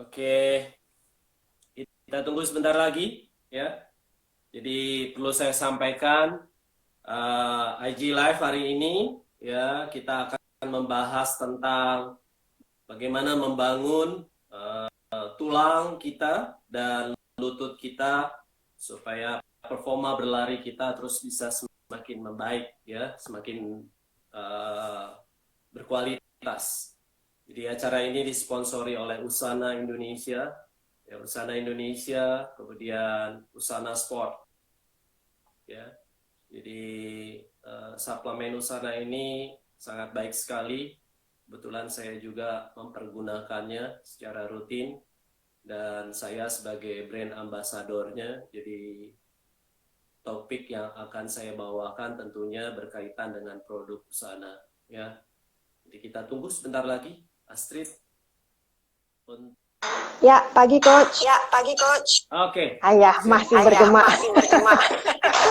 Oke, kita tunggu sebentar lagi ya. Jadi perlu saya sampaikan IG Live hari ini ya kita akan membahas tentang bagaimana membangun tulang kita dan lutut kita supaya performa berlari kita terus bisa semakin membaik ya, semakin berkualitas. Jadi acara ini disponsori oleh Usana Indonesia, ya, Usana Indonesia, kemudian Usana Sport, ya. Jadi suplemen Usana ini sangat baik sekali. Kebetulan saya juga mempergunakannya secara rutin dan saya sebagai brand ambasadornya. Jadi topik yang akan saya bawakan tentunya berkaitan dengan produk Usana, ya. Jadi kita tunggu sebentar lagi, Astrid. Ya, pagi coach. Ya, pagi coach. Oke. Ayah masih bergema.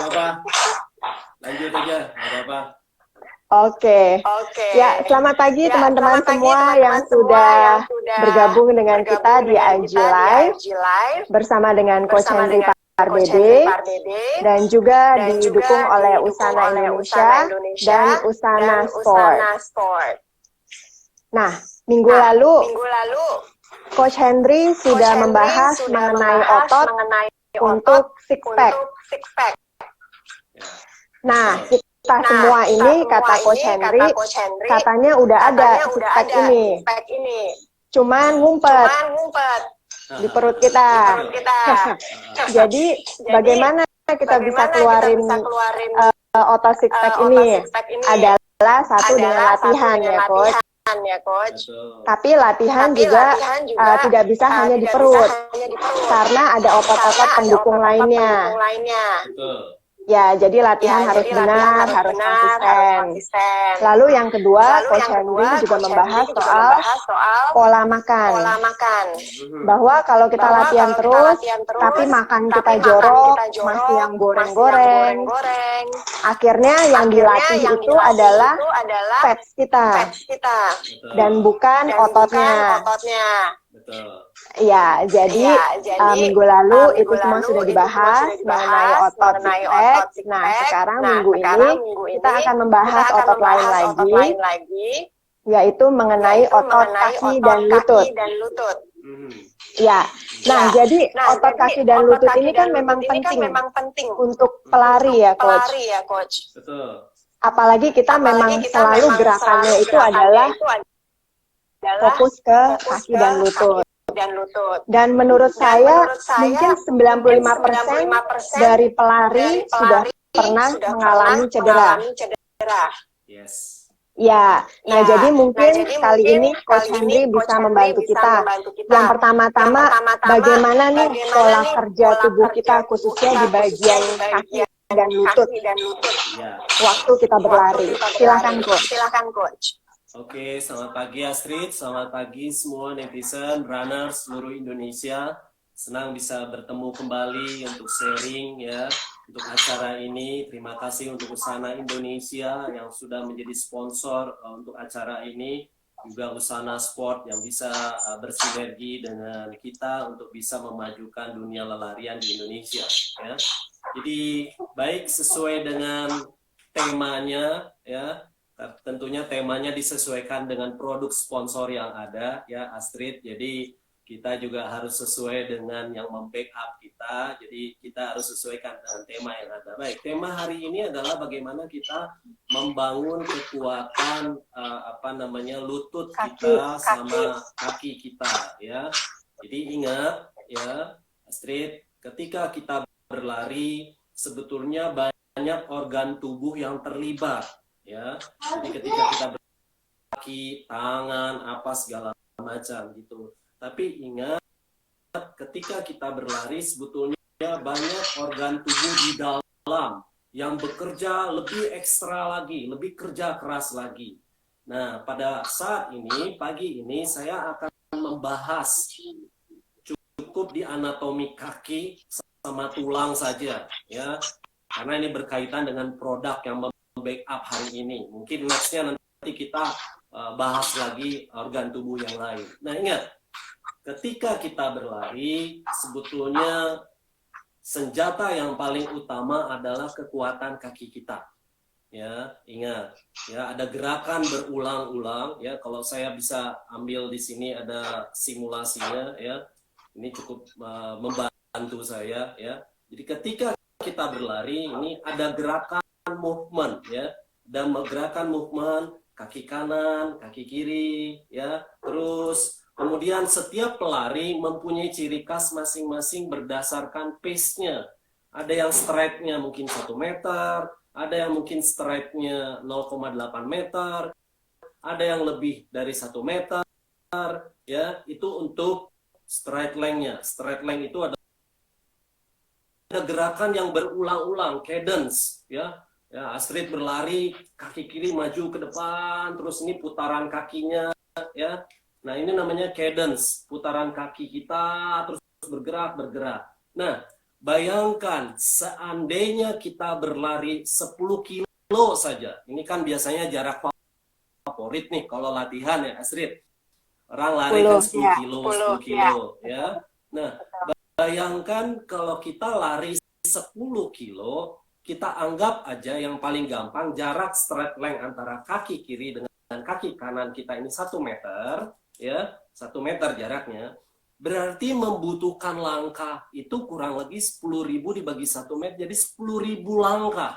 Apa? Lanjut aja, nggak apa-apa. Oke. Ya, selamat pagi teman-teman semua yang sudah bergabung dengan kita di IG Live bersama dengan Coach Henry Pardede dan juga didukung oleh Usana Indonesia dan Usana Sport. Nah, minggu lalu Coach Henry sudah membahas mengenai otot untuk six pack. Nah, kita semua ini kata Coach Henry katanya udah ada six pack ini. Cuman ngumpet di perut kita. Jadi bagaimana kita bisa keluarin otot six pack ini? Adalah satu dengan latihan ya Coach. Tapi latihan juga tidak bisa hanya di perut karena ada otot-otot pendukung lainnya. Ya, jadi latihan harus benar, harus konsisten. Lalu yang kedua, Coach Henry juga membahas soal pola makan. Bahwa kalau kita latihan terus, tapi makan kita jorok, masih yang goreng-goreng, akhirnya yang dilatih itu adalah fats kita dan bukan ototnya. Ya, jadi minggu lalu itu semua sudah dibahas mengenai otot six pack. Nah, sekarang minggu ini kita akan membahas otot lain lagi, yaitu mengenai otot kaki dan lutut. Ya, nah jadi otot kaki dan lutut ini kan memang penting untuk pelari ya, Coach. Apalagi kita memang selalu gerakannya itu adalah fokus ke kaki dan lutut. Dan menurut saya mungkin 95% dari pelari sudah pernah mengalami cedera. Ya, nah jadi mungkin kali ini Coach Henry bisa membantu kita. Yang pertama-tama, bagaimana nih pola kerja tubuh kita khususnya di bagian kaki dan lutut waktu kita berlari. Silakan Coach. Oke, selamat pagi Astrid, selamat pagi semua netizen, runner seluruh Indonesia. Senang bisa bertemu kembali untuk sharing ya, untuk acara ini. Terima kasih untuk Usana Indonesia yang sudah menjadi sponsor untuk acara ini. Juga Usana Sport yang bisa bersinergi dengan kita untuk bisa memajukan dunia lelarian di Indonesia. Ya. Jadi baik sesuai dengan temanya ya. Tentunya temanya disesuaikan dengan produk sponsor yang ada ya Astrid. Jadi kita juga harus sesuai dengan yang membackup kita. Jadi kita harus sesuaikan dengan tema yang ada. Baik, tema hari ini adalah bagaimana kita membangun kekuatan lutut kita sama kaki kita ya. Jadi ingat ya Astrid, ketika kita berlari sebetulnya banyak organ tubuh yang terlibat. Ya, jadi ketika kita berkaki, tangan, apa segala macam gitu. Tapi ingat, ketika kita berlari sebetulnya banyak organ tubuh di dalam yang bekerja lebih ekstra lagi, lebih kerja keras lagi. Nah, pada saat ini, pagi ini saya akan membahas cukup di anatomi kaki sama tulang saja, ya, karena ini berkaitan dengan produk yang backup hari ini. Mungkin nextnya nanti kita bahas lagi organ tubuh yang lain. Nah ingat, ketika kita berlari, sebetulnya senjata yang paling utama adalah kekuatan kaki kita. Ya, ingat, ya ada gerakan berulang-ulang. Ya, kalau saya bisa ambil di sini ada simulasinya, ya, ini cukup membantu saya. Ya, jadi ketika kita berlari, ini ada gerakan movement, ya, dan gerakan movement kaki kanan, kaki kiri, ya, terus. Kemudian setiap pelari mempunyai ciri khas masing-masing berdasarkan pace-nya. Ada yang stride-nya mungkin 1 meter, ada yang mungkin stride-nya 0,8 meter, ada yang lebih dari 1 meter, ya, itu untuk stride length-nya. Stride length itu ada gerakan yang berulang-ulang, cadence, ya. Ya, Astrid berlari, kaki kiri maju ke depan, terus ini putaran kakinya, ya. Nah, ini namanya cadence, putaran kaki kita terus bergerak. Nah, bayangkan seandainya kita berlari 10 kilo saja. Ini kan biasanya jarak favorit nih kalau latihan ya, Astrid. Orang lari kan 10 kilo, 10 kilo, ya. Nah, bayangkan kalau kita lari 10 kilo, kita anggap aja yang paling gampang jarak straight length antara kaki kiri dengan kaki kanan kita ini 1 meter, ya, 1 meter jaraknya, berarti membutuhkan langkah itu kurang lebih 10.000 dibagi 1 meter, jadi 10.000 langkah.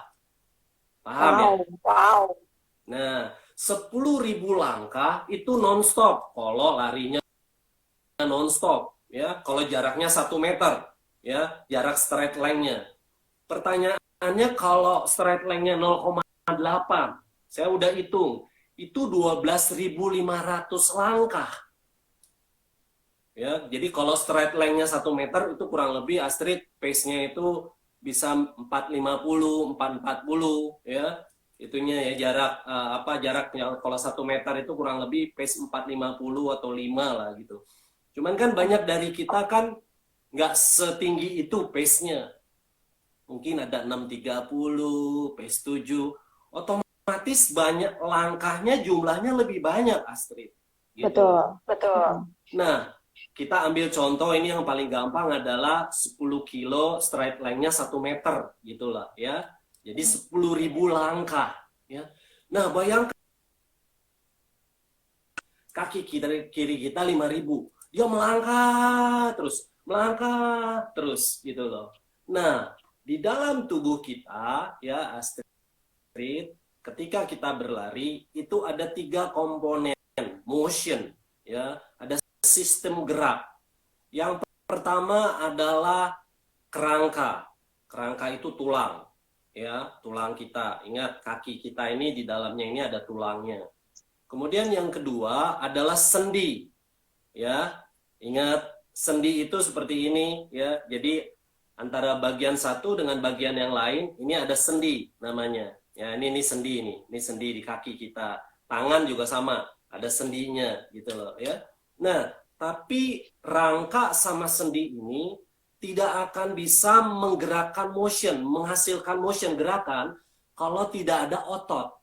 Paham ya? Wow. Nah, 10.000 langkah itu non-stop kalau larinya non-stop, ya. Kalau jaraknya 1 meter, ya, jarak straight length-nya. Pertanyaannya kalau straight length-nya 0,8, saya udah hitung, itu 12.500 langkah. Ya, jadi kalau straight length-nya 1 meter itu kurang lebih Astrid pace-nya itu bisa 450, 440, ya. Itunya ya jaraknya kalau 1 meter itu kurang lebih pace 450 atau 5 lah gitu. Cuman kan banyak dari kita kan nggak setinggi itu pace-nya. Mungkin ada 630, pace 7. Otomatis banyak langkahnya jumlahnya lebih banyak, Astrid. Gitu. Betul. Nah, kita ambil contoh ini yang paling gampang adalah 10 kilo straight length-nya 1 meter gitulah ya. Jadi 10.000 langkah ya. Nah, bayangkan kaki kiri kita 5.000. Dia melangkah terus gitu loh. Nah, di dalam tubuh kita ya Astrid, ketika kita berlari itu ada 3 komponen motion ya, ada sistem gerak. Yang pertama adalah kerangka. Kerangka itu tulang ya, tulang kita. Ingat kaki kita ini di dalamnya ini ada tulangnya. Kemudian yang kedua adalah sendi. Ya. Ingat sendi itu seperti ini ya. Jadi antara bagian satu dengan bagian yang lain ini ada sendi namanya. Ya, ini sendi ini. Ini sendi di kaki kita. Tangan juga sama, ada sendinya gitu loh ya. Nah, tapi rangka sama sendi ini tidak akan bisa menggerakkan motion, menghasilkan motion gerakan kalau tidak ada otot.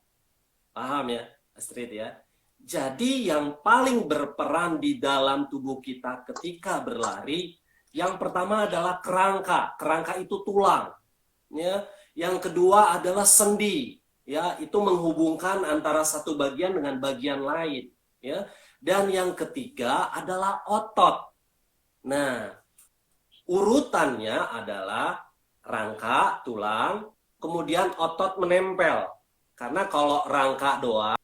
Paham ya, Astrid ya? Jadi yang paling berperan di dalam tubuh kita ketika berlari, yang pertama adalah kerangka. Kerangka itu tulang. Ya. Yang kedua adalah sendi. Ya, itu menghubungkan antara satu bagian dengan bagian lain. Ya. Dan yang ketiga adalah otot. Nah, urutannya adalah rangka, tulang, kemudian otot menempel. Karena kalau rangka doang,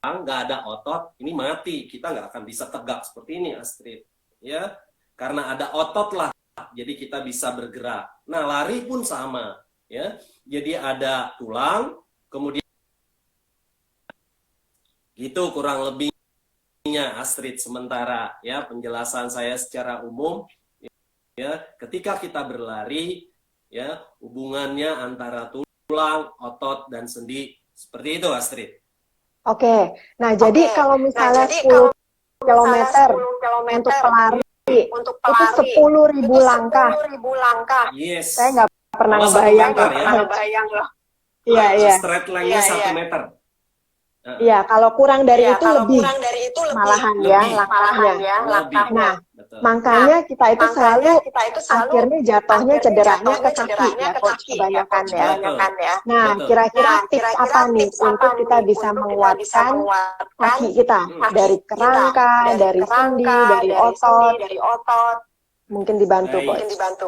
nggak ada otot, ini mati. Kita nggak akan bisa tegak seperti ini, Astrid. Ya, karena ada otot lah, jadi kita bisa bergerak. Nah, lari pun sama. Ya, jadi ada tulang, kemudian gitu kurang lebih. Astrid sementara ya penjelasan saya secara umum ya ketika kita berlari ya hubungannya antara tulang, otot dan sendi seperti itu Astrid. Oke. Nah, jadi kalau misalnya 10 kilometer untuk pelari itu 10.000 langkah. Yes. Saya nggak pernah ngebayang ya. loh. Iya. Straight length-nya 1 meter. Iya, kalau kurang dari itu lebih malahan ya langkahnya. Nah, Betul. makanya kita itu selalu akhirnya jatuhnya cederanya ke kaki ya, coach, kebanyakan ya. Nah, kira-kira tips apa nih untuk kita bisa menguatkan kaki kita dari kerangka, dari sendi, dari otot? Mungkin dibantu,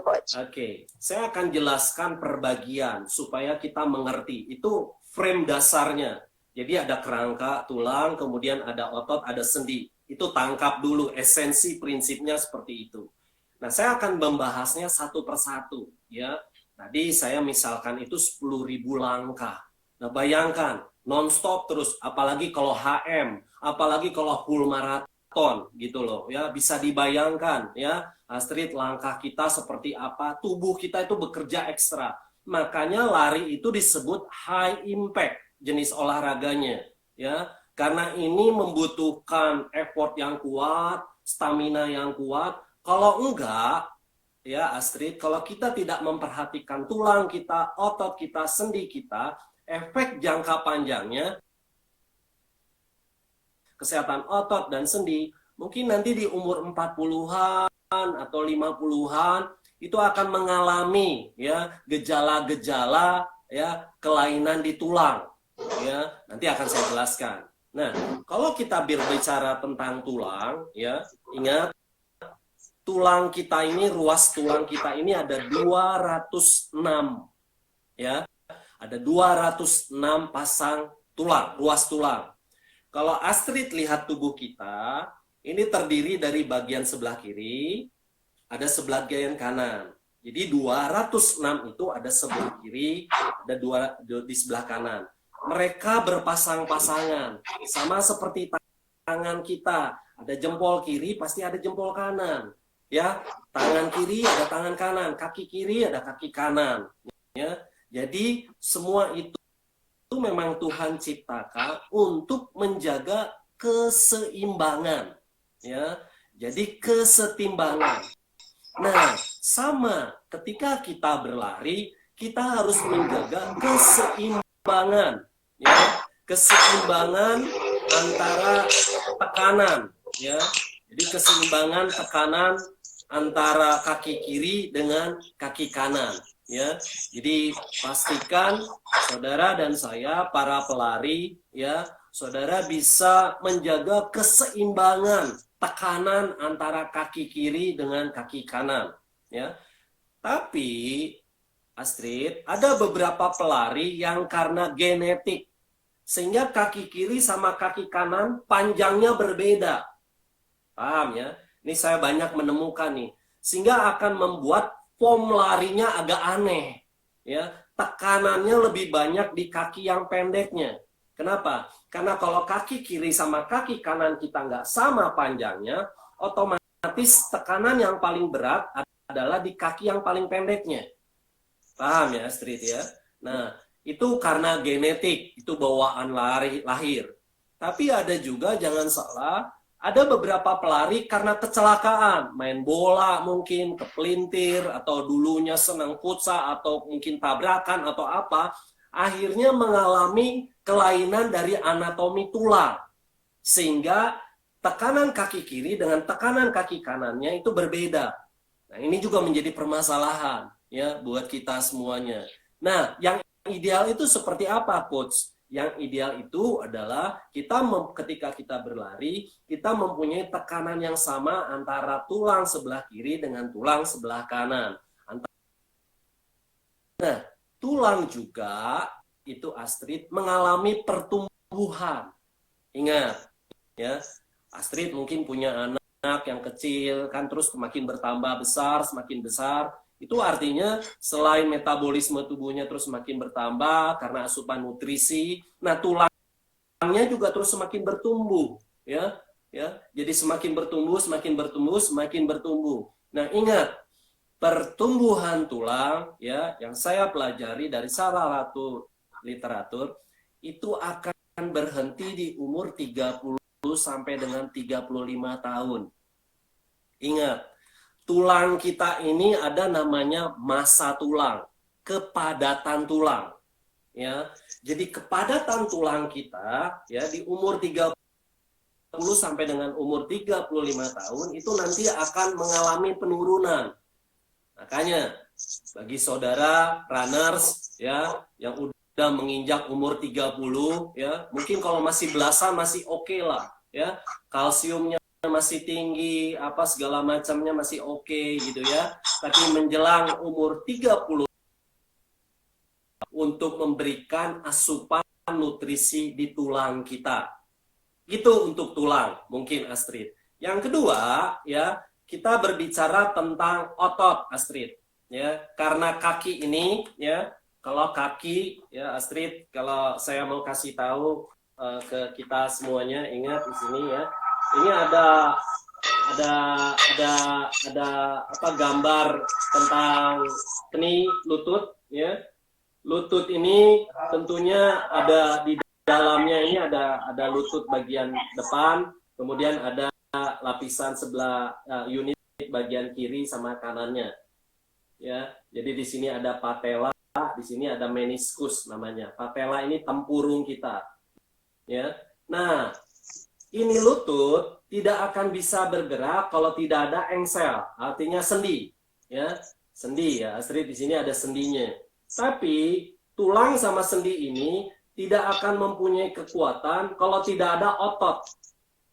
coach. Oke, saya akan jelaskan perbagian supaya kita mengerti. Itu frame dasarnya. Jadi ada kerangka, tulang, kemudian ada otot, ada sendi. Itu tangkap dulu, esensi prinsipnya seperti itu. Nah, saya akan membahasnya satu persatu. Ya, tadi saya misalkan itu 10.000 langkah. Nah, bayangkan, non-stop terus, apalagi kalau HM, apalagi kalau full maraton, gitu loh. Ya, bisa dibayangkan, ya, Astrid, langkah kita seperti apa, tubuh kita itu bekerja ekstra. Makanya lari itu disebut high impact jenis olahraganya, ya, karena ini membutuhkan effort yang kuat, stamina yang kuat. Kalau enggak, ya Astrid, kalau kita tidak memperhatikan tulang kita, otot kita, sendi kita, efek jangka panjangnya kesehatan otot dan sendi mungkin nanti di umur 40-an atau 50-an itu akan mengalami ya gejala-gejala ya kelainan di tulang. Ya, nanti akan saya jelaskan. Nah, kalau kita berbicara tentang tulang, ya, ingat tulang kita ini, ruas tulang kita ini ada 206, ya, ada 206 pasang tulang, ruas tulang. Kalau Astrid lihat tubuh kita, ini terdiri dari bagian sebelah kiri, ada sebelah bagian kanan. Jadi 206 itu ada sebelah kiri, ada dua di sebelah kanan. Mereka berpasang-pasangan, sama seperti tangan kita. Ada jempol kiri, pasti ada jempol kanan. Ya, tangan kiri ada tangan kanan, kaki kiri ada kaki kanan. Ya, jadi semua itu memang Tuhan ciptakan untuk menjaga keseimbangan. Ya, jadi kesetimbangan. Nah, sama ketika kita berlari, kita harus menjaga keseimbangan. Ya, keseimbangan antara tekanan, ya. Jadi keseimbangan tekanan antara kaki kiri dengan kaki kanan, ya. Jadi pastikan saudara dan saya para pelari, ya, saudara bisa menjaga keseimbangan tekanan antara kaki kiri dengan kaki kanan, ya. Tapi Astrid, ada beberapa pelari yang karena genetik sehingga kaki kiri sama kaki kanan panjangnya berbeda. Paham ya? Ini saya banyak menemukan nih. Sehingga akan membuat form larinya agak aneh. Ya, tekanannya lebih banyak di kaki yang pendeknya. Kenapa? Karena kalau kaki kiri sama kaki kanan kita nggak sama panjangnya, otomatis tekanan yang paling berat adalah di kaki yang paling pendeknya. Paham ya Astrid ya? Nah, itu karena genetik, itu bawaan lahir. Tapi ada juga, jangan salah, ada beberapa pelari karena kecelakaan, main bola mungkin, kepelintir, atau dulunya senang futsal, atau mungkin tabrakan, atau apa, akhirnya mengalami kelainan dari anatomi tulang. Sehingga tekanan kaki kiri dengan tekanan kaki kanannya itu berbeda. Nah, ini juga menjadi permasalahan ya buat kita semuanya. Nah, yang ideal itu seperti apa, Coach? Yang ideal itu adalah kita ketika kita berlari, kita mempunyai tekanan yang sama antara tulang sebelah kiri dengan tulang sebelah kanan. Nah, tulang juga itu Astrid mengalami pertumbuhan. Ingat, ya, Astrid mungkin punya anak yang kecil, kan terus semakin bertambah besar, semakin besar. Itu artinya selain metabolisme tubuhnya terus semakin bertambah karena asupan nutrisi, nah tulangnya juga terus semakin bertumbuh, ya. Jadi semakin bertumbuh, semakin bertumbuh, semakin bertumbuh. Nah, ingat, pertumbuhan tulang ya yang saya pelajari dari salah satu literatur itu akan berhenti di umur 30 sampai dengan 35 tahun. Ingat, tulang kita ini ada namanya massa tulang, kepadatan tulang. Ya. Jadi kepadatan tulang kita ya di umur 30 sampai dengan umur 35 tahun itu nanti akan mengalami penurunan. Makanya bagi saudara runners ya yang udah menginjak umur 30 ya, mungkin kalau masih belasan masih oke lah ya. Kalsiumnya masih tinggi, apa segala macamnya masih oke gitu ya. Tapi menjelang umur 30 untuk memberikan asupan nutrisi di tulang kita. Itu untuk tulang, mungkin Astrid. Yang kedua, ya, kita berbicara tentang otot, Astrid. Ya, karena kaki ini, ya, kalau kaki, ya, Astrid, kalau saya mau kasih tahu ke kita semuanya, ingat di sini ya, ini ada apa gambar tentang keni lutut, ya. Lutut ini tentunya ada di dalamnya ini ada lutut bagian depan, kemudian ada lapisan sebelah unit bagian kiri sama kanannya. Ya, jadi di sini ada patella, di sini ada meniskus namanya. Patella ini tempurung kita. Ya. Nah, ini lutut tidak akan bisa bergerak kalau tidak ada engsel, artinya sendi. Ya, sendi ya. Astrid di sini ada sendinya. Tapi tulang sama sendi ini tidak akan mempunyai kekuatan kalau tidak ada otot.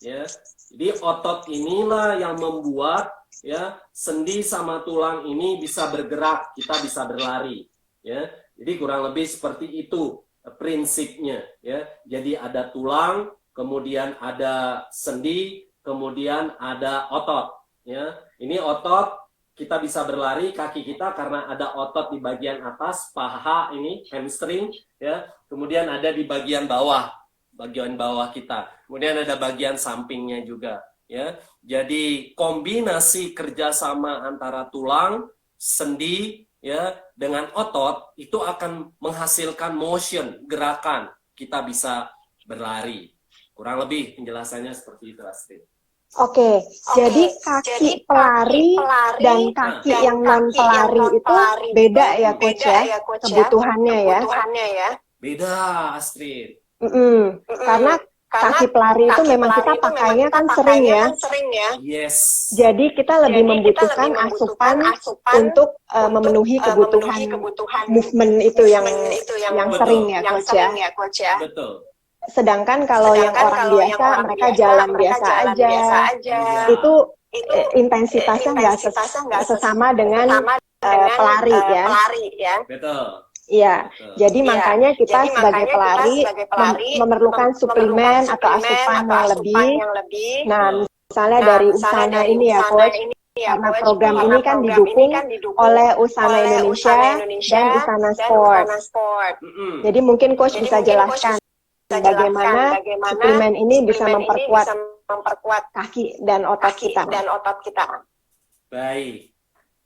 Ya. Jadi otot inilah yang membuat ya sendi sama tulang ini bisa bergerak, kita bisa berlari. Ya. Jadi kurang lebih seperti itu prinsipnya. Ya. Jadi ada tulang, kemudian ada sendi, kemudian ada otot. Ya. Ini otot. Kita bisa berlari kaki kita karena ada otot di bagian atas, paha ini, hamstring, ya. Kemudian ada di bagian bawah kita. Kemudian ada bagian sampingnya juga, ya. Jadi kombinasi kerjasama antara tulang, sendi, ya, dengan otot itu akan menghasilkan motion, gerakan. Kita bisa berlari. Kurang lebih penjelasannya seperti itu, Astrid. Oke, jadi kaki pelari dan kaki yang non pelari itu beda ya coach ya, kebutuhannya ya. Beda, Astrid. Karena kaki pelari itu memang kita pakainya kan sering ya. Yes. Jadi kita lebih membutuhkan asupan untuk memenuhi kebutuhan movement itu yang sering ya coach ya. Betul. Sedangkan kalau yang orang biasa, mereka jalan biasa aja. Itu intensitasnya nggak sesama dengan pelari ya. Betul. Iya, jadi makanya kita sebagai pelari memerlukan suplemen atau asupan yang lebih. Nah, misalnya dari Usana ini ya coach, karena program ini kan didukung oleh Usana Indonesia dan Usana Sport. Jadi mungkin coach bisa jelaskan bagaimana suplemen ini bisa memperkuat kaki dan otot kita. Baik,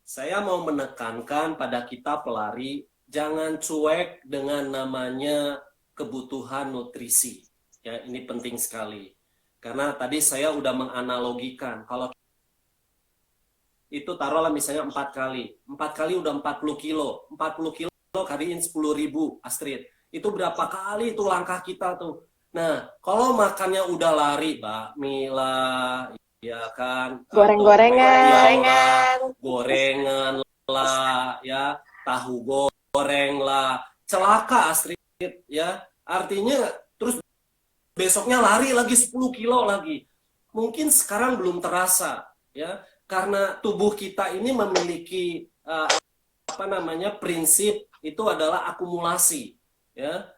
saya mau menekankan pada kita pelari, jangan cuek dengan namanya kebutuhan nutrisi. Ya, ini penting sekali. Karena tadi saya udah menganalogikan, kalau itu taruhlah misalnya 4 kali udah 40 kilo, 40 kilo kaliin 10.000, Astrid. Itu berapa kali itu langkah kita tuh. Nah, kalau makannya udah lari, bakmi lah, ya kan, gorengan lah, ya, tahu goreng lah, celaka Astrid, ya. Artinya terus besoknya lari lagi 10 kilo lagi. Mungkin sekarang belum terasa, ya, karena tubuh kita ini memiliki prinsip itu adalah akumulasi. Ya,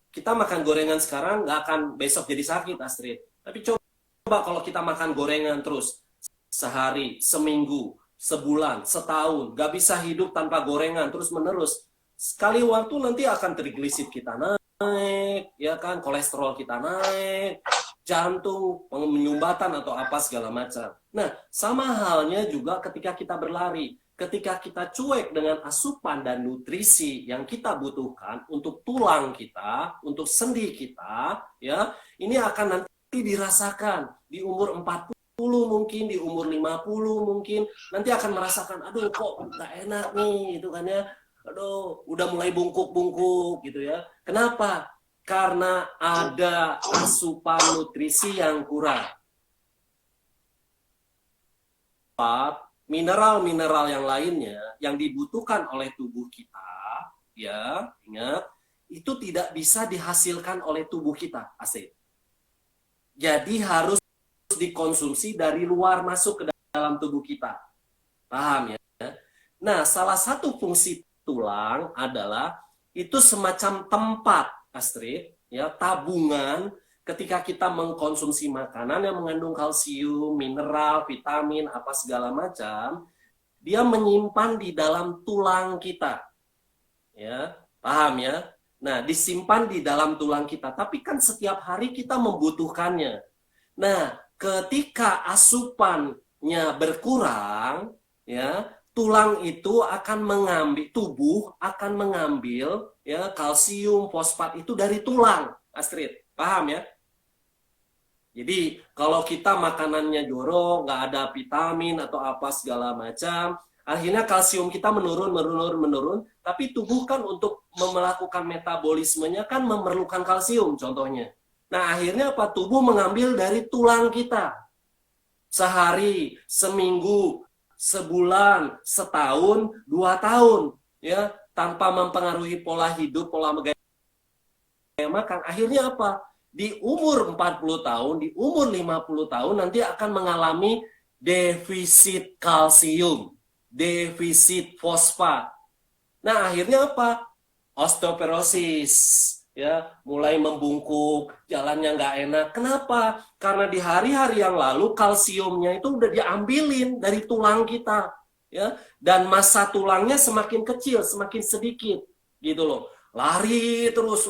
kita makan gorengan sekarang nggak akan besok jadi sakit, Astrid. Tapi coba kalau kita makan gorengan terus sehari, seminggu, sebulan, setahun, nggak bisa hidup tanpa gorengan terus menerus. Sekali waktu nanti akan trigliserid kita naik, ya kan, kolesterol kita naik, jantung, penyumbatan atau apa segala macam. Nah, sama halnya juga ketika kita berlari. Ketika kita cuek dengan asupan dan nutrisi yang kita butuhkan untuk tulang kita, untuk sendi kita, ya, ini akan nanti dirasakan di umur 40 mungkin, di umur 50 mungkin, nanti akan merasakan, aduh kok nggak enak nih, itu kan ya, aduh, udah mulai bungkuk-bungkuk gitu ya. Kenapa? Karena ada asupan nutrisi yang kurang. Mineral-mineral yang lainnya yang dibutuhkan oleh tubuh kita, ya, ingat, itu tidak bisa dihasilkan oleh tubuh kita, asik. Jadi harus dikonsumsi dari luar masuk ke dalam tubuh kita. Paham ya? Nah, salah satu fungsi tulang adalah itu semacam tempat, Astrid, ya, tabungan ketika kita mengkonsumsi makanan yang mengandung kalsium, mineral, vitamin, apa segala macam, dia menyimpan di dalam tulang kita. Ya, paham ya? Nah, disimpan di dalam tulang kita, tapi kan setiap hari kita membutuhkannya. Nah, ketika asupannya berkurang, ya, tulang itu akan mengambil, tubuh akan mengambil ya kalsium, fosfat itu dari tulang, Astrid. Paham ya? Jadi kalau kita makanannya jorok, nggak ada vitamin atau apa segala macam, akhirnya kalsium kita menurun, tapi tubuh kan untuk melakukan metabolismenya kan memerlukan kalsium contohnya. Nah akhirnya apa? Tubuh mengambil dari tulang kita. Sehari, seminggu, sebulan, setahun, 2 tahun, ya, tanpa mempengaruhi pola hidup, pola gaya makan. Akhirnya apa? Di umur 40 tahun, di umur 50 tahun nanti akan mengalami defisit kalsium, defisit fosfat. Nah, akhirnya apa? Osteoporosis, ya, mulai membungkuk, jalannya nggak enak. Kenapa? Karena di hari-hari yang lalu kalsiumnya itu udah diambilin dari tulang kita, ya, dan massa tulangnya semakin kecil, semakin sedikit, gitu loh. Lari terus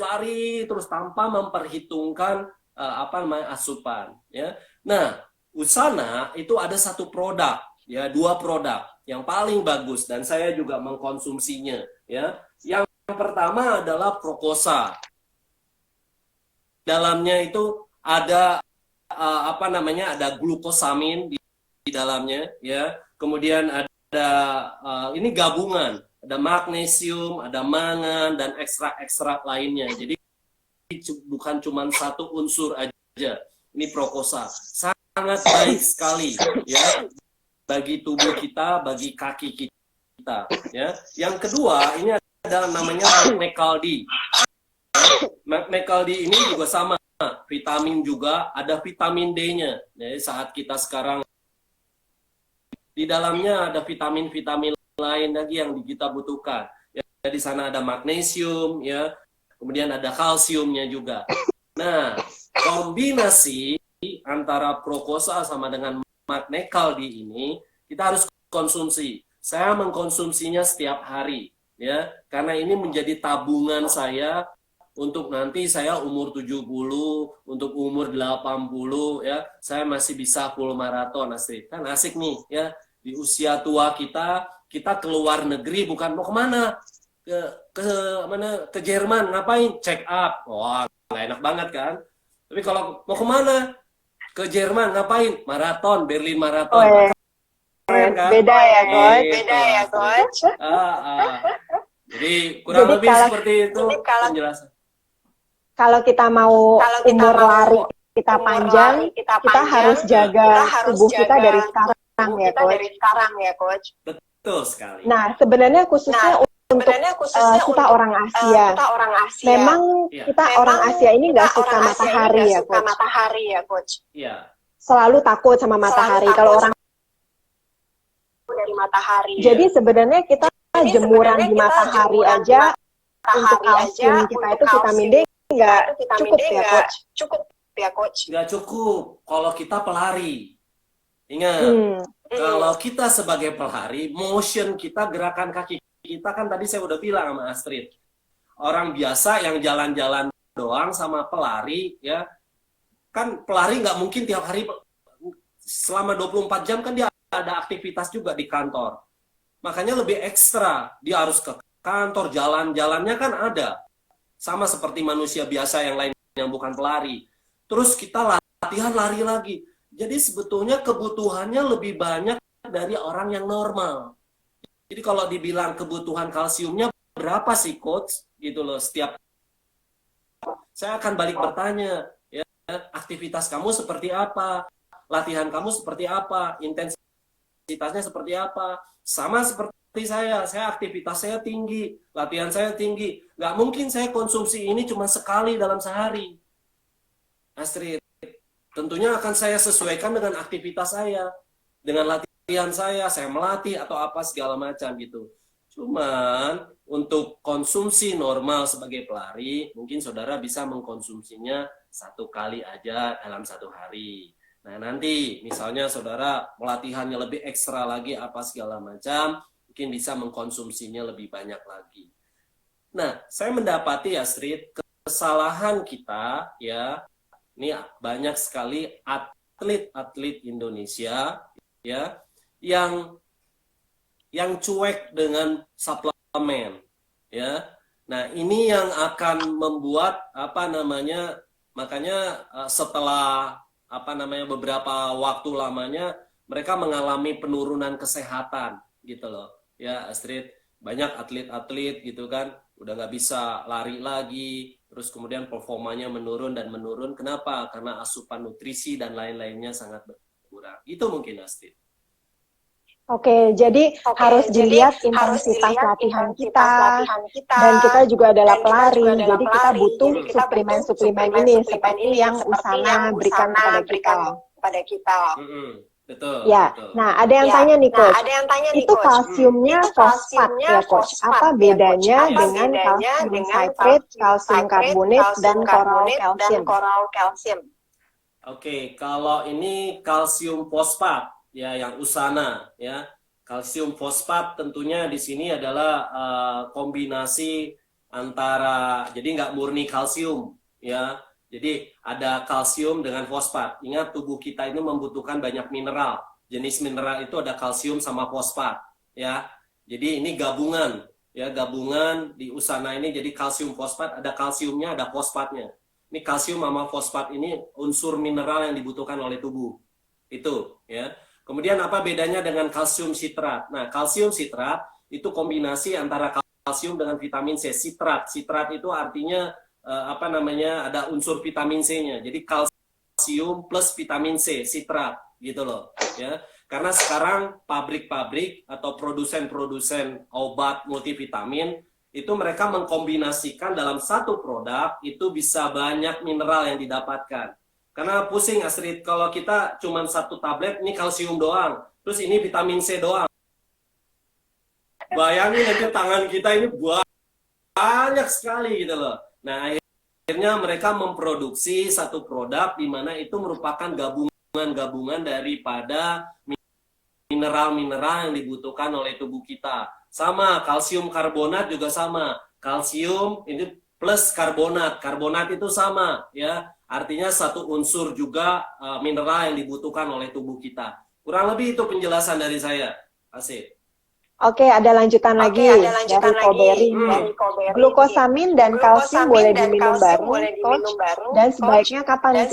tanpa memperhitungkan apa namanya asupan, ya. Nah, Usana itu ada satu produk, ya, 2 produk yang paling bagus dan saya juga mengkonsumsinya, ya. Yang pertama adalah Prokosa. Dalamnya itu ada apa namanya? Ada glukosamin di dalamnya, ya. Kemudian ada ini gabungan, ada magnesium, ada mangan dan ekstrak-ekstrak lainnya. Jadi bukan cuma satu unsur aja. Ini Prokosa. Sangat baik sekali ya bagi tubuh kita, bagi kaki kita, ya. Yang kedua, ini ada namanya Magnecal D. Magnecal D ini juga sama, vitamin juga, ada vitamin D-nya. Jadi saat kita sekarang di dalamnya ada vitamin-vitamin lain lagi yang kita butuhkan. Ya, di sana ada magnesium, ya, kemudian ada kalsiumnya juga. Nah, kombinasi antara Prokosa sama dengan Magnecal D ini kita harus konsumsi. Saya mengkonsumsinya setiap hari, ya, karena ini menjadi tabungan saya untuk nanti saya umur 70, untuk umur 80, ya, saya masih bisa full maraton, asik. Kan asik nih, ya. Di usia tua kita keluar negeri bukan mau kemana? Ke mana? Ke Jerman, ngapain? Check up. Wah, nggak enak banget kan? Tapi kalau mau kemana? Ke Jerman, ngapain? Maraton, Berlin Marathon. Oh, keren kan? Beda ya, Coach. Beda ya, Coach. Jadi kurang lebih seperti itu penjelasan. Kalau kita mau umur lari kita panjang, kita harus jaga tubuh kita dari sekarang ya, Coach. Betul sekali. Nah, sebenarnya khususnya untuk kita orang Asia. Memang kita orang Asia ini nggak suka matahari ya, Coach. Iya. Selalu takut sama matahari. Kalau orang dari matahari. Jadi sebenarnya kita jemuran di matahari aja untuk kalsium kita itu vitamin D nggak cukup ya, Coach. Cukup ya, Coach. Nggak cukup kalau kita pelari. Ingat, kalau kita sebagai pelari, motion kita, gerakan kaki kita kan tadi saya udah bilang sama Astrid. Orang biasa yang jalan-jalan doang sama pelari, ya, kan pelari nggak mungkin tiap hari selama 24 jam kan dia ada aktivitas juga di kantor. Makanya lebih ekstra, dia harus ke kantor, jalan-jalannya kan ada. Sama seperti manusia biasa yang lain yang bukan pelari. Terus kita latihan lari lagi. Jadi sebetulnya kebutuhannya lebih banyak dari orang yang normal. Jadi kalau dibilang kebutuhan kalsiumnya berapa sih coach gitu loh. Setiap saya akan balik bertanya, ya, aktivitas kamu seperti apa, latihan kamu seperti apa, intensitasnya seperti apa. Sama seperti saya aktivitas saya tinggi, latihan saya tinggi. Nggak mungkin saya konsumsi ini cuma sekali dalam sehari, Astrid. Tentunya akan saya sesuaikan dengan aktivitas saya, dengan latihan saya melatih atau apa segala macam gitu. Cuman untuk konsumsi normal sebagai pelari, mungkin saudara bisa mengkonsumsinya 1 kali aja dalam 1 hari. Nah nanti misalnya saudara pelatihannya lebih ekstra lagi apa segala macam, mungkin bisa mengkonsumsinya lebih banyak lagi. Nah saya mendapati Astrid, kesalahan kita ya, ini banyak sekali atlet-atlet Indonesia ya yang cuek dengan suplemen ya. Nah, ini yang akan membuat makanya setelah beberapa waktu lamanya mereka mengalami penurunan kesehatan gitu loh. Ya, Astrid, banyak atlet-atlet gitu kan udah nggak bisa lari lagi, terus kemudian performanya menurun. Kenapa? Karena asupan nutrisi dan lain-lainnya sangat berkurang. Itu mungkin Astrid. Oke, jadi harus dilihat intensitas latihan kita, dan kita juga adalah pelari, jadi kita butuh suplemen-suplemen ini seperti yang Usana berikan kepada kita. Betul. Ya, betul. Nah ada yang tanya nih coach, itu kalsiumnya fosfat ya coach, apa bedanya dengan kalsium citrate, kalsium karbonat, dan coral calcium? Oke, kalau ini kalsium fosfat ya yang Usana ya. Kalsium fosfat tentunya di sini adalah kombinasi antara, jadi nggak murni kalsium ya. Jadi ada kalsium dengan fosfat. Ingat tubuh kita ini membutuhkan banyak mineral. Jenis mineral itu ada kalsium sama fosfat ya. Jadi ini gabungan ya, gabungan di Usana ini jadi kalsium fosfat, ada kalsiumnya, ada fosfatnya. Ini kalsium sama fosfat ini unsur mineral yang dibutuhkan oleh tubuh. Itu ya. Kemudian apa bedanya dengan kalsium sitrat? Nah, kalsium sitrat itu kombinasi antara kalsium dengan vitamin C. Sitrat itu artinya ada unsur vitamin C-nya. Jadi kalsium plus vitamin C, sitrat gitu loh, ya. Karena sekarang pabrik-pabrik atau produsen-produsen obat multivitamin itu mereka mengkombinasikan dalam satu produk itu bisa banyak mineral yang didapatkan. Karena pusing Astrid, kalau kita cuma 1 tablet, ini kalsium doang, terus ini vitamin C doang. Bayangin aja tangan kita ini banyak sekali gitu loh. Nah akhirnya mereka memproduksi satu produk di mana itu merupakan gabungan daripada mineral-mineral yang dibutuhkan oleh tubuh kita. Sama, kalsium karbonat juga sama. Kalsium ini plus karbonat itu sama ya. Artinya satu unsur juga mineral yang dibutuhkan oleh tubuh kita. Kurang lebih itu penjelasan dari saya, Asif. Oke, ada lanjutan lagi dari Koberi. Glukosamin dan kalsium boleh diminum bareng, coach. Dan sebaiknya kapan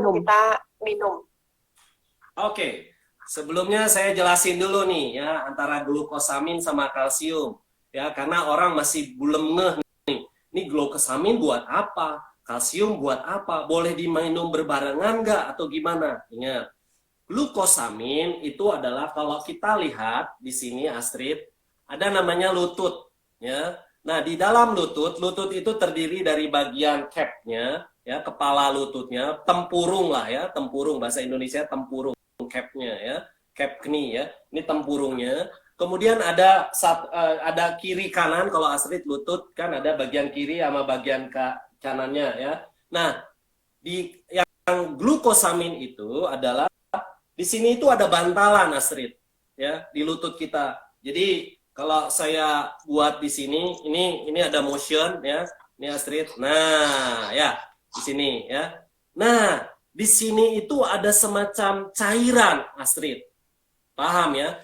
kita minum? Oke, sebelumnya saya jelasin dulu nih ya antara glukosamin sama kalsium ya, karena orang masih belum ngeh nih. Ini glukosamin buat apa? Kalsium buat apa? Boleh diminum berbarengan nggak atau gimana? Ingat, glukosamin itu adalah kalau kita lihat di sini Astrid, ada namanya lutut ya. Nah, di dalam lutut itu terdiri dari bagian capnya ya, kepala lututnya, tempurung lah ya, tempurung bahasa Indonesia tempurung, capnya ya, cap knie ya. Ini tempurungnya. Kemudian ada kiri kanan, kalau Astrid lutut kan ada bagian kiri sama bagian kanannya ya. Nah, yang glukosamin itu adalah di sini itu ada bantalan Astrid ya di lutut kita. Jadi kalau saya buat di sini ini ada motion ya. Ini Astrid. Nah, ya di sini ya. Nah, di sini itu ada semacam cairan Astrid. Paham ya?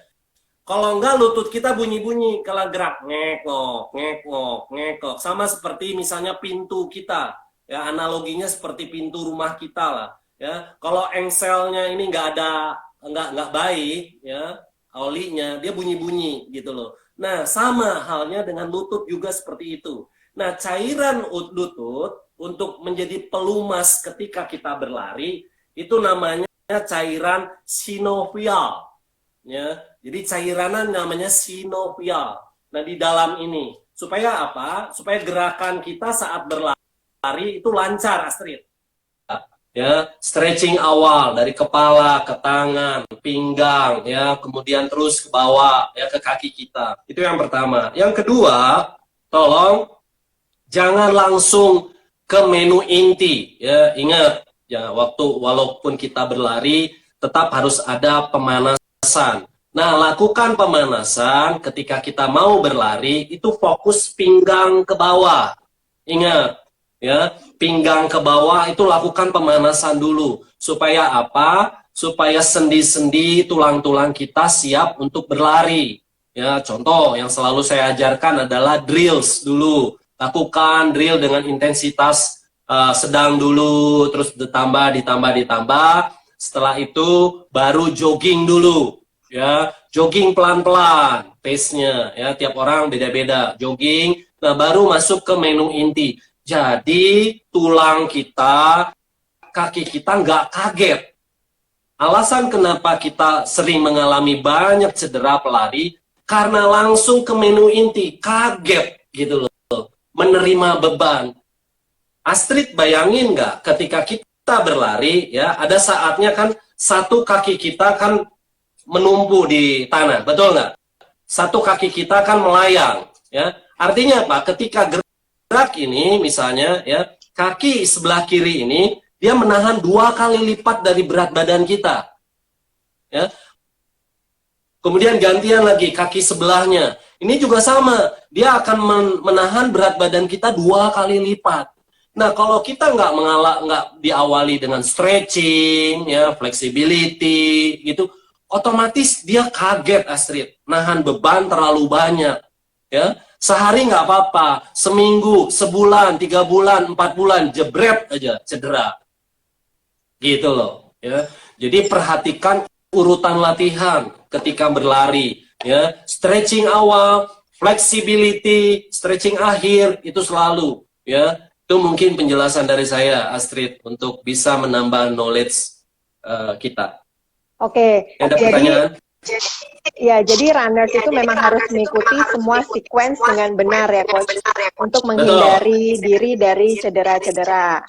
Kalau enggak lutut kita bunyi-bunyi kalau gerak ngekok. Sama seperti misalnya pintu kita. Ya, analoginya seperti pintu rumah kita lah. Ya, kalau engselnya ini enggak baik, ya, olinya, dia bunyi-bunyi gitu loh. Nah, sama halnya dengan lutut juga seperti itu. Nah, cairan lutut untuk menjadi pelumas ketika kita berlari, itu namanya cairan sinovial. Ya, jadi cairannya namanya sinovial. Nah, di dalam ini supaya apa? Supaya gerakan kita saat berlari itu lancar, Astrid. Ya, stretching awal dari kepala ke tangan, pinggang, ya, kemudian terus ke bawah, ya, ke kaki kita. Itu yang pertama. Yang kedua, tolong jangan langsung ke menu inti, ya. Ingat, ya, walaupun kita berlari, tetap harus ada pemanasan. Nah, lakukan pemanasan ketika kita mau berlari, itu fokus pinggang ke bawah. Ingat, ya, pinggang ke bawah itu lakukan pemanasan dulu. Supaya apa? Supaya sendi-sendi tulang-tulang kita siap untuk berlari. Ya, contoh yang selalu saya ajarkan adalah drills dulu. Lakukan drill dengan intensitas sedang dulu, terus ditambah. Setelah itu baru jogging dulu. Ya, jogging pelan-pelan, pace-nya, ya, tiap orang beda-beda. Jogging, nah baru masuk ke menu inti. Jadi tulang kita, kaki kita nggak kaget. Alasan kenapa kita sering mengalami banyak cedera pelari, karena langsung ke menu inti, kaget gitu loh, menerima beban. Astrid, bayangin nggak ketika kita berlari, ya, ada saatnya kan satu kaki kita kan menumpu di tanah, betul nggak? Satu kaki kita kan melayang, ya. Artinya apa? Ketika gerak ini misalnya, ya, kaki sebelah kiri ini dia menahan 2 kali lipat dari berat badan kita, ya. Kemudian gantian lagi kaki sebelahnya, ini juga sama, dia akan menahan berat badan kita 2 kali lipat. Nah, kalau kita nggak diawali dengan stretching, ya, flexibility, gitu, otomatis dia kaget, Astrid, nahan beban terlalu banyak, ya. Sehari nggak apa-apa, seminggu, sebulan, 3 bulan, 4 bulan, jebret aja cedera, gitu loh, ya. Jadi perhatikan urutan latihan ketika berlari, ya. Stretching awal, flexibility, stretching akhir, itu selalu, ya. Itu mungkin penjelasan dari saya, Astrid, untuk bisa menambah knowledge kita. Oke, Ada pertanyaan? jadi runners itu memang harus mengikuti semua sequence dengan benar ya, Coach, untuk menghindari diri dari cedera-cedera.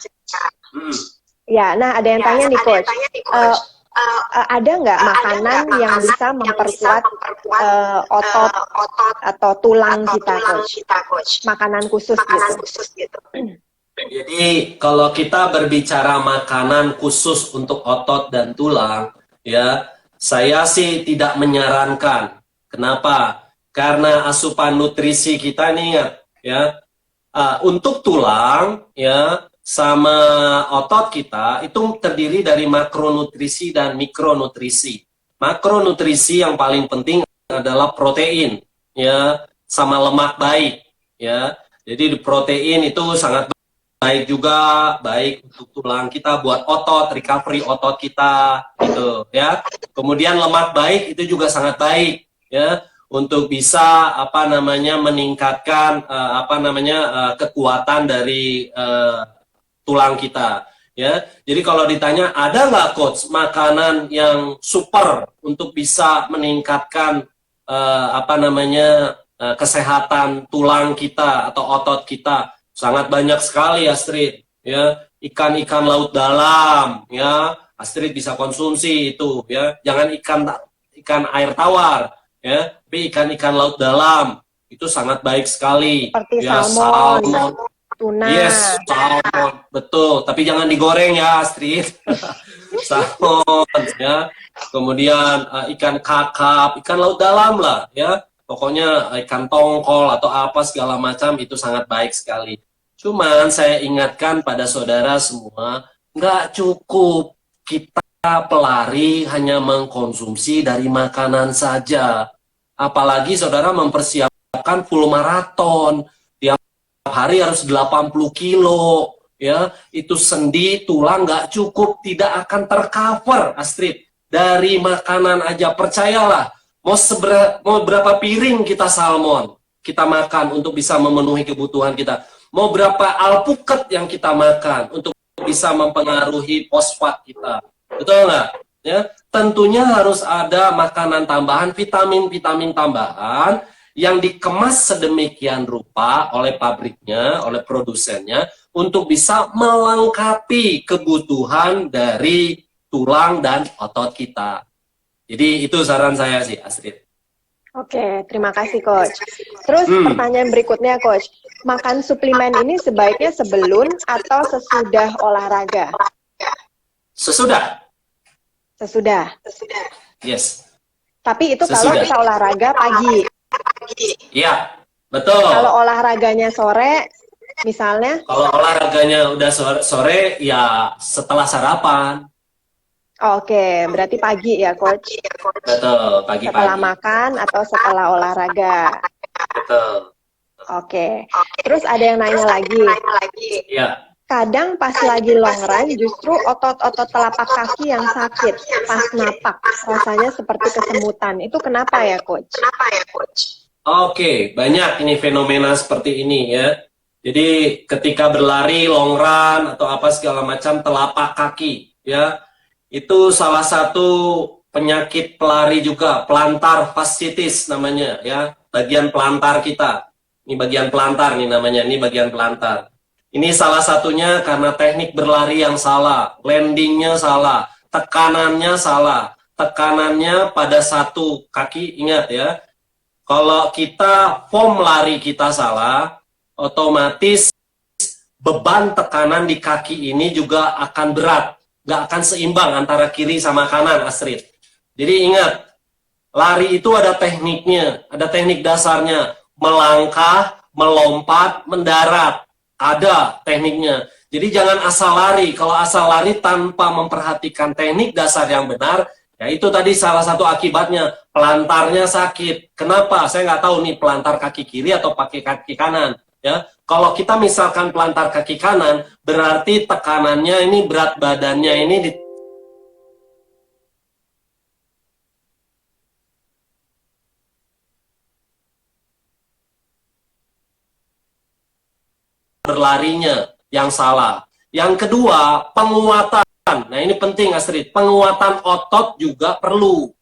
Ya, nah ada yang tanya nih, Coach, ada nggak makanan yang bisa memperkuat otot atau tulang kita, Coach? Makanan khusus gitu. Jadi kalau kita berbicara makanan khusus untuk otot dan tulang, ya, saya sih tidak menyarankan. Kenapa? Karena asupan nutrisi kita nih, ya, untuk tulang, ya, sama otot kita itu terdiri dari makronutrisi dan mikronutrisi. Makronutrisi yang paling penting adalah protein, ya, sama lemak baik, ya. Jadi protein itu sangat baik juga, baik untuk tulang kita, buat otot, recovery otot kita, gitu, ya. Kemudian lemak baik itu juga sangat baik, ya, untuk bisa meningkatkan kekuatan dari tulang kita, ya. Jadi kalau ditanya ada nggak, Coach, makanan yang super untuk bisa meningkatkan kesehatan tulang kita atau otot kita? Sangat banyak sekali, Astrid, ya. Ikan-ikan laut dalam, ya, Astrid bisa konsumsi itu, ya. Jangan ikan air tawar, ya, tapi ikan-ikan laut dalam itu sangat baik sekali. Seperti ya, salmon, tuna. Yes, salmon, betul. Tapi jangan digoreng ya, Astrid. Salmon, ya. Kemudian ikan kakap, ikan laut dalam lah, ya. Pokoknya ikan tongkol atau apa segala macam itu sangat baik sekali. Cuman saya ingatkan pada saudara semua, nggak cukup kita pelari hanya mengkonsumsi dari makanan saja. Apalagi saudara mempersiapkan full maraton, tiap hari harus 80 kilo, ya. Itu sendi, tulang nggak cukup, tidak akan tercover, Astrid. Dari makanan aja, percayalah. Mau berapa piring kita salmon kita makan untuk bisa memenuhi kebutuhan kita. Mau berapa alpukat yang kita makan untuk bisa mempengaruhi fosfat kita. Betul nggak? Ya, tentunya harus ada makanan tambahan, vitamin-vitamin tambahan yang dikemas sedemikian rupa oleh pabriknya, oleh produsennya, untuk bisa melengkapi kebutuhan dari tulang dan otot kita. Jadi itu saran saya sih, Astrid. Oke, terima kasih Coach. Terus pertanyaan berikutnya Coach, makan suplemen ini sebaiknya sebelum atau sesudah olahraga? Sesudah. Sesudah. Yes. Tapi itu Sesudah. kalau kita olahraga pagi. Iya, betul. Kalau olahraganya sore, misalnya? Kalau olahraganya udah sore, ya setelah sarapan. Oke, berarti pagi ya Coach? Betul, pagi-pagi. Setelah makan atau setelah olahraga? Betul. Oke. Terus ada yang nanya lagi. Iya. Kadang pas lagi long run justru otot-otot telapak kaki yang sakit pas napak, rasanya seperti kesemutan. Itu kenapa ya Coach? Oke, banyak ini fenomena seperti ini ya. Jadi ketika berlari long run atau apa segala macam telapak kaki ya, itu salah satu penyakit pelari juga, plantar fasciitis namanya ya, bagian pelantar kita. Ini bagian pelantar nih namanya, ini bagian pelantar. Ini salah satunya karena teknik berlari yang salah, landingnya salah, tekanannya salah. Tekanannya pada satu kaki, ingat ya, kalau kita form lari kita salah, otomatis beban tekanan di kaki ini juga akan berat. Nggak akan seimbang antara kiri sama kanan, Astrid. Jadi ingat, lari itu ada tekniknya, ada teknik dasarnya. Melangkah, melompat, mendarat. Ada tekniknya. Jadi jangan asal lari. Kalau asal lari tanpa memperhatikan teknik dasar yang benar, ya itu tadi salah satu akibatnya. Pelantarnya sakit. Kenapa? Saya nggak tahu nih pelantar kaki kiri atau pakai kaki kanan. Ya, kalau kita misalkan pelantar kaki kanan, berarti tekanannya ini, berat badannya ini berlarinya yang salah. Yang kedua, penguatan. Nah, ini penting Astrid. Penguatan otot juga perlu.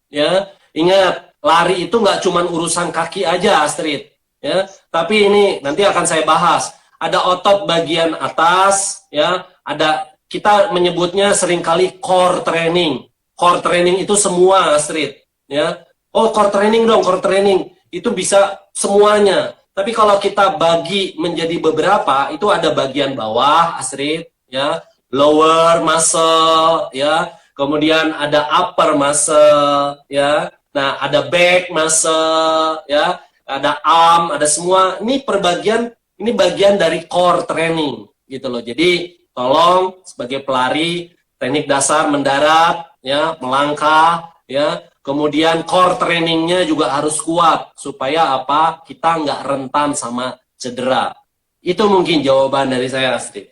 Ya, ingat, lari itu nggak cuma urusan kaki aja, Astrid. Ya, tapi ini nanti akan saya bahas. Ada otot bagian atas, ya, ada, kita menyebutnya seringkali core training. Core training itu semua, Astrid. Ya, oh core training dong, core training itu bisa semuanya. Tapi kalau kita bagi menjadi beberapa, itu ada bagian bawah, Astrid, ya, lower muscle, ya, kemudian ada upper muscle, ya, nah ada back muscle, ya, ada arm, ada semua. Ini perbagian, ini bagian dari core training, gitu loh. Jadi tolong sebagai pelari, teknik dasar mendarat, ya, melangkah, ya. Kemudian core trainingnya juga harus kuat supaya apa? Kita nggak rentan sama cedera. Itu mungkin jawaban dari saya, Astrid.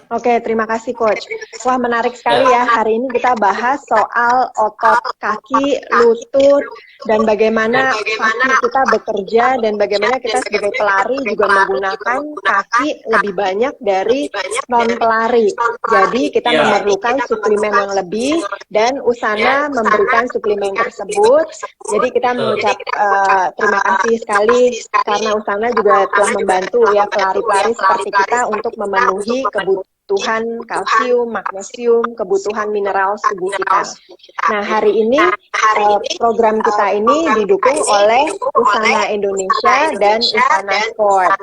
Oke, terima kasih Coach. Wah, menarik sekali ya. Hari ini kita bahas soal otot kaki, lutut, dan bagaimana kaki kita bekerja, dan bagaimana kita sebagai pelari juga menggunakan kaki lebih banyak dari non-pelari. Jadi kita memerlukan suplemen yang lebih, dan Usana memberikan suplemen tersebut. Jadi kita mengucap terima kasih sekali, karena Usana juga telah membantu ya pelari-pelari seperti kita untuk memenuhi kebutuhan kalsium, magnesium, kebutuhan mineral tubuh kita. Nah, hari ini program kita ini didukung oleh Usana Indonesia dan Usana Sport.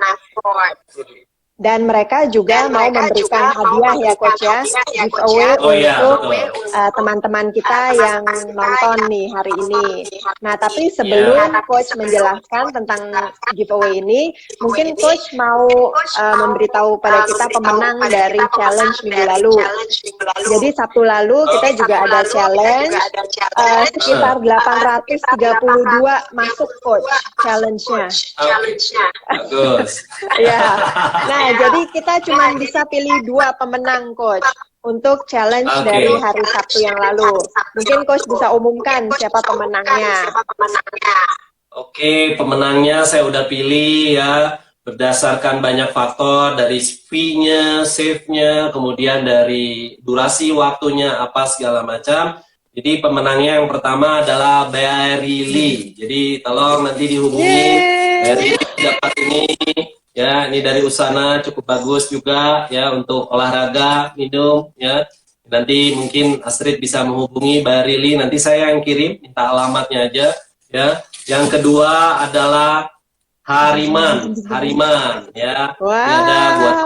Dan mereka juga mau memberikan hadiah ya Coach ya, giveaway untuk teman-teman kita yang nonton nih hari ini. Nah, tapi sebelum Coach menjelaskan tentang giveaway ini, mungkin Coach mau memberitahu pada kita pemenang dari challenge minggu lalu. Jadi Sabtu lalu kita juga ada challenge, sekitar 832 masuk Coach challenge-nya. Bagus. Ya. Nah, jadi kita cuma bisa pilih 2 pemenang, Coach. untuk challenge Oke. dari hari Sabtu yang lalu. Mungkin Coach bisa umumkan siapa pemenangnya. Oke, pemenangnya saya udah pilih ya, berdasarkan banyak faktor dari fee-nya, save-nya, kemudian dari durasi waktunya apa segala macam. Jadi pemenangnya yang pertama adalah Barry Lee. Jadi tolong nanti dihubungi Barry Lee dapat ini ya, ini dari Usana cukup bagus juga ya untuk olahraga, minum ya. Nanti mungkin Astrid bisa menghubungi Barry Lee, nanti saya yang kirim, minta alamatnya aja ya. Yang kedua adalah Hariman ya. Ini ada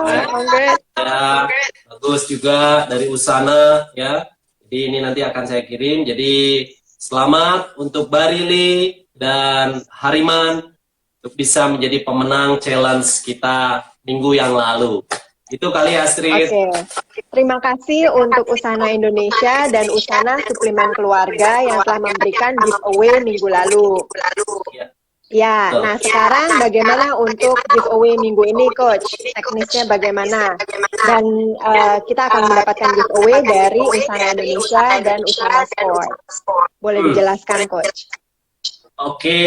buat congrats. ya, bagus juga dari Usana ya. Jadi ini nanti akan saya kirim. Jadi selamat untuk Barili dan Hariman untuk bisa menjadi pemenang challenge kita minggu yang lalu. Itu kali Astrid. Oke. Terima kasih untuk Usana Indonesia dan Usana Suplemen Keluarga yang telah memberikan giveaway minggu lalu. Ya, nah sekarang bagaimana untuk giveaway minggu ini, Coach? Teknisnya bagaimana? Dan kita akan mendapatkan giveaway dari Usana Indonesia dan Usana Sport. Boleh dijelaskan, Coach? Oke,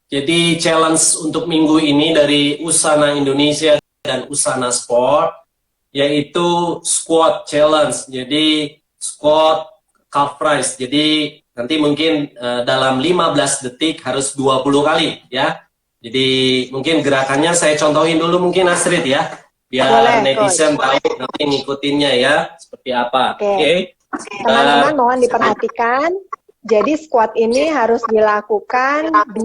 jadi challenge untuk minggu ini dari Usana Indonesia dan Usana Sport, yaitu squat challenge. Jadi squat calf raise. Jadi nanti mungkin dalam 15 detik harus 20 kali ya. Jadi mungkin gerakannya saya contohin dulu mungkin Astrid ya. Biar Boleh, netizen tahu nanti ngikutinnya ya seperti apa. Oke. Teman-teman mohon diperhatikan. Jadi squat ini harus dilakukan 20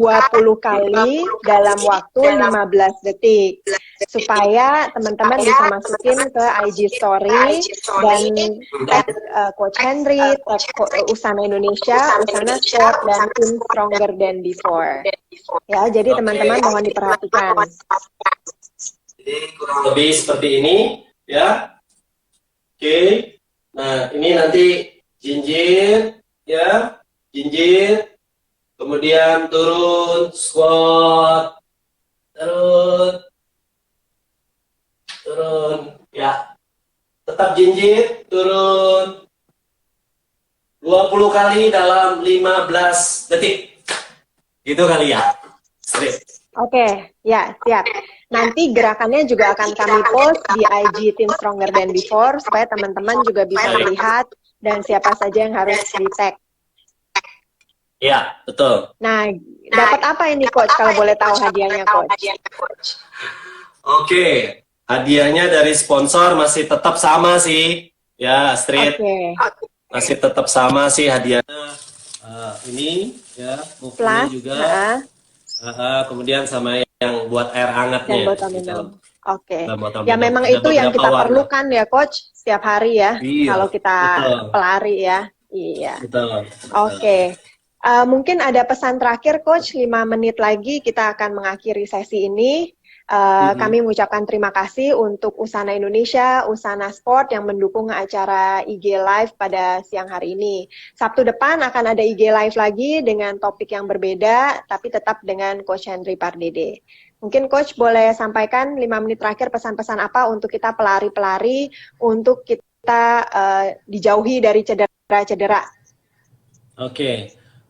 kali dalam waktu 15 detik. Supaya teman-teman bisa masukin ke IG story dan tag Coach Henry, tag Usana Indonesia, Usana Sport, dan Tim Stronger Than Before. Ya, jadi teman-teman mohon diperhatikan. Jadi kurang lebih seperti ini, ya. Oke. Nah, ini nanti jinjit, ya, jinjit. Kemudian turun, squat, turun, ya. Tetap jinjit, turun. 20 kali dalam 15 detik. Gitu kali ya. Strip. Oke, ya, siap. Nanti gerakannya juga akan kami post di IG Tim Stronger Than Before supaya teman-teman juga bisa melihat dan siapa saja yang harus di-tag. Iya, betul. Nah, dapat apa ini Coach kalau boleh tahu hadiahnya Coach? Oke, hadiahnya dari sponsor masih tetap sama sih. Ya, Astrid. Oke. Masih tetap sama sih hadiahnya. Ini ya, Plus juga. Kemudian sama yang buat air hangatnya. Dan botol minum. Gitu. Oke. Ya memang itu yang kita perlukan ya Coach setiap hari ya. Iya, kalau kita pelari ya. Iya. Betul. Oke. Mungkin ada pesan terakhir Coach, 5 menit lagi kita akan mengakhiri sesi ini. Kami mengucapkan terima kasih untuk Usana Indonesia, Usana Sport yang mendukung acara IG Live pada siang hari ini. Sabtu depan akan ada IG Live lagi dengan topik yang berbeda, tapi tetap dengan Coach Henry Pardede. Mungkin Coach boleh sampaikan 5 menit terakhir pesan-pesan apa untuk kita pelari-pelari, untuk kita dijauhi dari cedera-cedera.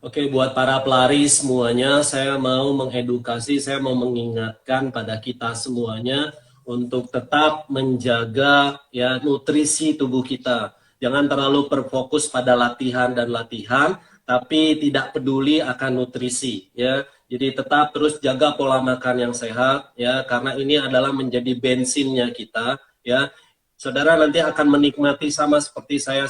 Oke, buat para pelari semuanya, saya mau mengedukasi, saya mau mengingatkan pada kita semuanya untuk tetap menjaga ya nutrisi tubuh kita. Jangan terlalu berfokus pada latihan dan latihan, tapi tidak peduli akan nutrisi ya. Jadi tetap terus jaga pola makan yang sehat ya, karena ini adalah menjadi bensinnya kita ya. Saudara nanti akan menikmati sama seperti saya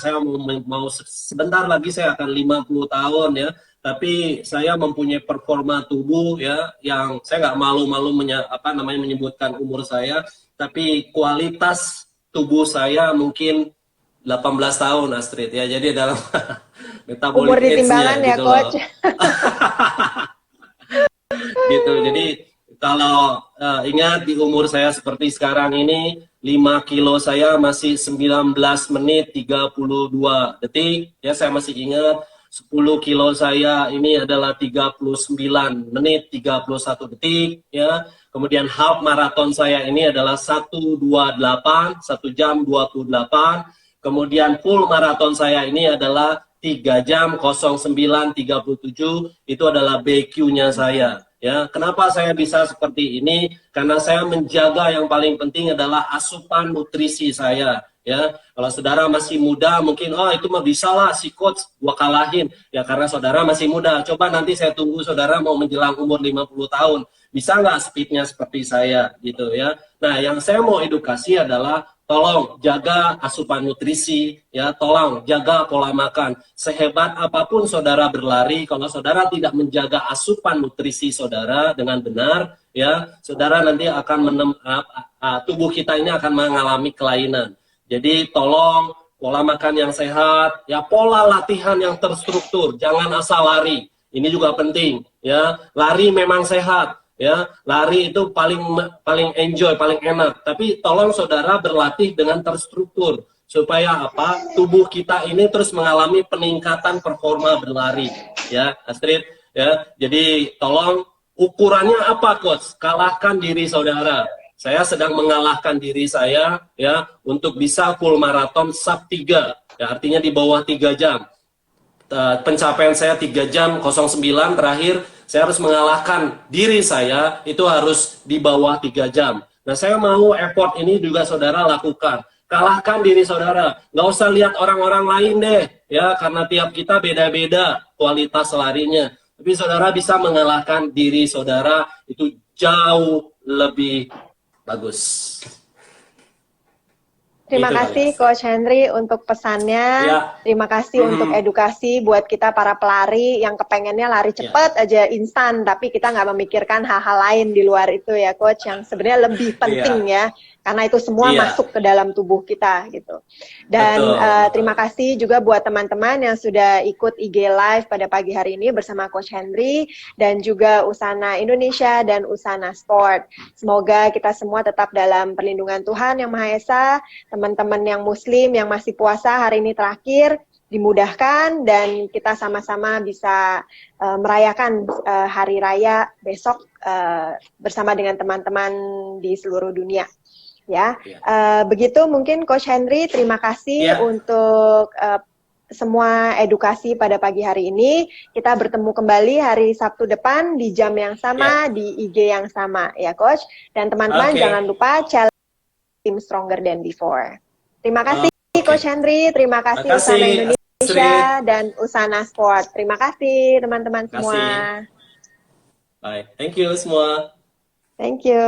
mau sebentar lagi saya akan 50 tahun ya, tapi saya mempunyai performa tubuh ya yang saya nggak malu-malu menyebutkan umur saya, tapi kualitas tubuh saya mungkin 18 tahun Astrid ya, jadi dalam metabolic umur di timbangan ya gitu Coach. Gitu, jadi kalau ingat di umur saya seperti sekarang ini 5 kilo saya masih 19 menit 32 detik ya, saya masih ingat. 10 kilo saya ini adalah 39 menit 31 detik ya. Kemudian half marathon saya ini adalah 1:28, 1 jam 28. Kemudian full maraton saya ini adalah 3 jam 09.37, itu adalah BQ-nya saya. Ya, kenapa saya bisa seperti ini? Karena saya menjaga yang paling penting adalah asupan nutrisi saya. Ya, kalau saudara masih muda mungkin itu mah bisa lah si coach gua kalahin. Ya karena saudara masih muda. Coba nanti saya tunggu saudara mau menjelang umur 50 tahun. Bisa nggak speednya seperti saya gitu ya. Nah, yang saya mau edukasi adalah tolong jaga asupan nutrisi, ya, tolong jaga pola makan. Sehebat apapun saudara berlari, kalau saudara tidak menjaga asupan nutrisi saudara dengan benar, ya, saudara nanti akan tubuh kita ini akan mengalami kelainan. Jadi tolong pola makan yang sehat, ya, pola latihan yang terstruktur, jangan asal lari. Ini juga penting, ya. Lari memang sehat. Ya, lari itu paling enjoy, paling enak. Tapi tolong saudara berlatih dengan terstruktur supaya apa? Tubuh kita ini terus mengalami peningkatan performa berlari. Ya, Astrid. Ya, jadi tolong ukurannya apa, coach? Kalahkan diri saudara. Saya sedang mengalahkan diri saya ya untuk bisa full maraton sub 3. Ya, artinya di bawah 3 jam. Pencapaian saya 3 jam 09 terakhir, saya harus mengalahkan diri saya, itu harus di bawah 3 jam. Nah, saya mau effort ini juga saudara lakukan. Kalahkan diri saudara. Nggak usah lihat orang-orang lain deh, ya, karena tiap kita beda-beda kualitas larinya. Tapi saudara bisa mengalahkan diri saudara, itu jauh lebih bagus. Terima Gitu, kasih Coach Henry untuk pesannya. Ya. Terima kasih untuk edukasi buat kita para pelari yang kepengennya lari cepat aja instan, tapi kita nggak memikirkan hal-hal lain di luar itu ya Coach, yang sebenarnya lebih penting ya. Karena itu semua masuk ke dalam tubuh kita gitu. Dan terima kasih juga buat teman-teman yang sudah ikut IG Live pada pagi hari ini bersama Coach Henry dan juga Usana Indonesia dan Usana Sport. Semoga kita semua tetap dalam perlindungan Tuhan Yang Maha Esa. Teman-teman yang Muslim yang masih puasa hari ini terakhir dimudahkan dan kita sama-sama bisa merayakan hari raya besok bersama dengan teman-teman di seluruh dunia. Ya, begitu mungkin Coach Henry, terima kasih untuk semua edukasi pada pagi hari ini. Kita bertemu kembali hari Sabtu depan di jam yang sama, di IG yang sama ya Coach. Dan teman-teman jangan lupa challenge Team Stronger Than Before. Terima kasih Coach Henry, terima kasih Usana Indonesia dan Usana Sport. Terima kasih teman-teman semua. Bye. Thank you semua. Thank you.